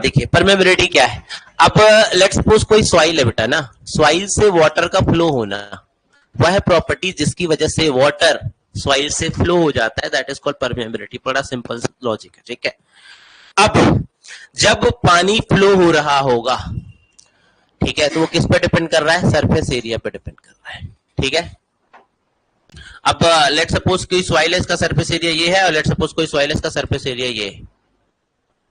देखिए परमेबिलिटी क्या है। अब लेट्स सपोज कोई सॉइल है बेटा ना, सॉइल से वाटर का फ्लो होना, वह प्रॉपर्टी जिसकी वजह से वाटर सॉइल से फ्लो हो जाता है, दैट इज कॉल्ड परमेबिलिटी। बड़ा सिंपल लॉजिक है, ठीक है। अब जब पानी फ्लो हो रहा होगा, ठीक है, तो वो किस पे डिपेंड कर रहा है? सरफेस एरिया पे डिपेंड कर रहा है, ठीक है। अब लेट सपोज कोई सॉइल है, इसका सरफेस एरिया ये है, और लेट सपोज कोई सॉइल है, इसका सरफेस एरिया ये है,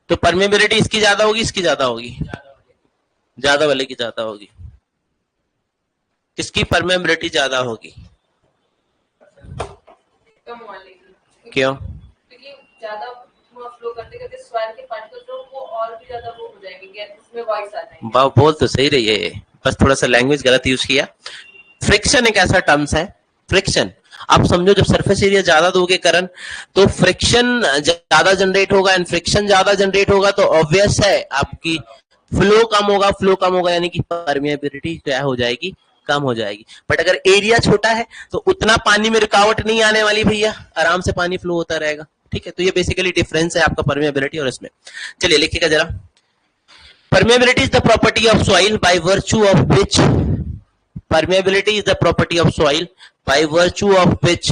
तो परमेबिलिटी इसकी ज्यादा होगी, इसकी ज्यादा होगी? ज्यादा वाले की ज्यादा होगी। किसकी परमेबिलिटी ज्यादा होगी? कम वाले की। क्यों? क्योंकि ज्यादा फ्लो करते करते सॉइल के पार्टिकल्स जो वो और भी ज्यादा वो हो जाएंगे, गैस उसमें वॉइस आ जाएंगे। बोल तो सही रही है, बस थोड़ा सा लैंग्वेज गलत यूज किया। फ्रिक्शन एक ऐसा टर्म्स है, फ्रिक्शन। आप समझो जब सरफेस एरिया ज्यादा दोगे करंट, तो फ्रिक्शन ज्यादा जनरेट होगा, एंड फ्रिक्शन ज्यादा जनरेट होगा तो ऑब्वियस है आपकी फ्लो कम होगा, फ्लो कम होगा यानी कि परमेबिलिटी क्या हो जाएगी? कम हो जाएगी। बट अगर एरिया छोटा है तो उतना पानी में रुकावट नहीं आने वाली भैया, आराम से पानी फ्लो होता रहेगा, ठीक है। तो ये बेसिकली डिफरेंस है आपका परमेबिलिटी और इसमें। चलिए लिखिएगा जरा। Permeability is the property of soil by virtue of which, permeability is the property of soil by virtue of which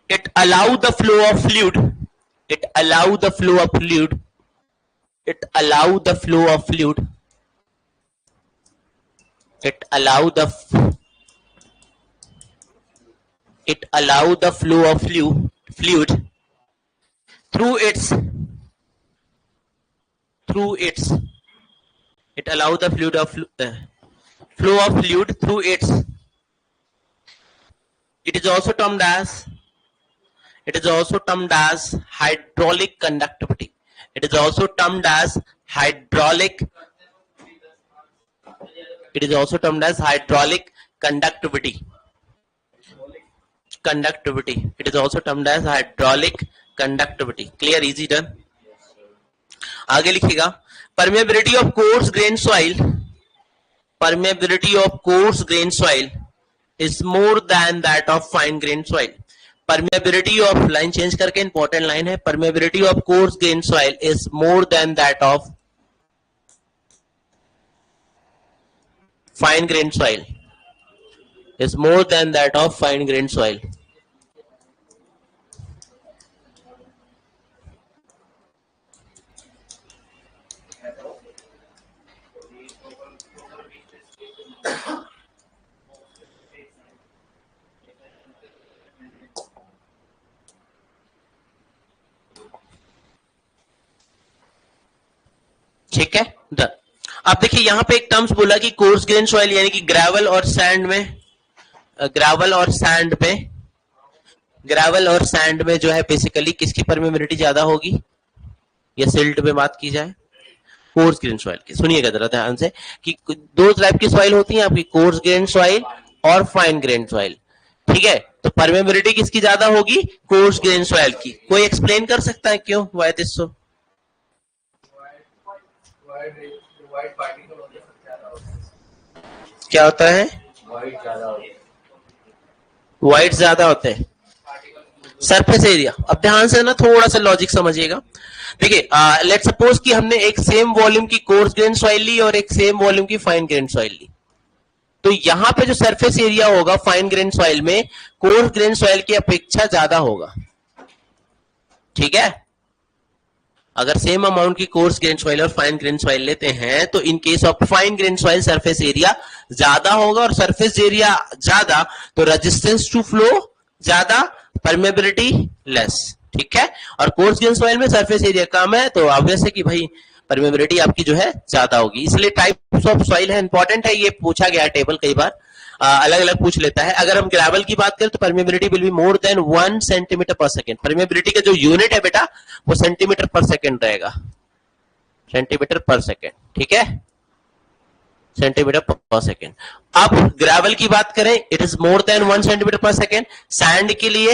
it allow the flow of fluid, it allow the flow of fluid, it allow the flow of fluid, it allow the flow of fluid through its it allow the fluid of flow of fluid through its, it is also termed as hydraulic conductivity. It is also termed as hydraulic conductivity. It is also termed as hydraulic conductivity. Clear? Easy? Done? आगे लिखिएगा। permeability of coarse grain soil is more than that of fine grain soil. permeability of, line change करके, important line है, permeability of coarse grain soil is more than that of fine grain soil. ठीक है। अब देखिए यहां पे एक terms बोला कि कोर्स ग्रेन सॉइल यानी कि ग्रेवल और सैंड में जो है बेसिकली किसकी परमेबिलिटी ज्यादा होगी? या सिल्ट पे बात की जाए, कोर्स ग्रेन सॉइल की। सुनिएगा जरा ध्यान से कि दो टाइप की सॉइल होती है आपकी, कोर्स ग्रेन सॉइल और फाइन ग्रेन सॉइल, ठीक है। तो परमेबिलिटी किसकी ज्यादा होगी? कोर्स ग्रेन सॉइल की। कोई एक्सप्लेन कर सकता है क्यों? Why this so? क्या होता है? वाइट ज्यादा होते हैं, सरफेस एरिया। अब ध्यान से ना थोड़ा सा लॉजिक समझिएगा। देखिए लेट्स सपोज कि हमने एक सेम वॉल्यूम की कोर्स ग्रेन सॉइल ली और एक सेम वॉल्यूम की फाइन ग्रेन सॉइल ली, तो यहां पे जो सरफेस एरिया होगा फाइन ग्रेन सॉइल में कोर्स ग्रेन सॉइल की अपेक्षा ज्यादा होगा, ठीक है। अगर सेम अमाउंट की कोर्स ग्रेन सॉइल और फाइन ग्रेन सॉइल लेते हैं तो in case of fine grain soil surface area ज्यादा होगा, और सरफेस एरिया ज्यादा तो रेजिस्टेंस टू फ्लो ज्यादा, परमेबिलिटी लेस, ठीक है। और कोर्स ग्रेन सॉइल में सरफेस एरिया कम है तो ऑब्वियस है कि भाई परमेबिलिटी आपकी जो है ज्यादा होगी। इसलिए टाइप्स ऑफ सॉइल है, इंपॉर्टेंट है, ये पूछा गया टेबल कई बार अलग अलग पूछ लेता है। अगर हम ग्रेवल की बात करें तो permeability will be more than 1 centimetre पर सेकेंड। परमेबिलिटी का जो यूनिट है बेटा वो सेंटीमीटर पर सेकेंड रहेगा, सेंटीमीटर पर सेकेंड, ठीक है, सेंटीमीटर पर सेकेंड। अब ग्रेवल की बात करें, it is more than 1 centimetre पर सेकेंड। सैंड के लिए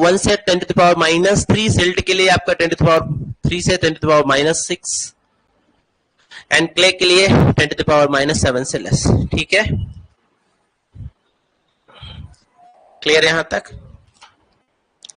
1 से 10⁻³ सिल्ट के लिए आपका 10⁻³ से 10⁻⁻6 एंड क्ले के लिए 10⁻⁻7 से लेस, ठीक है। क्लियर यहां तक?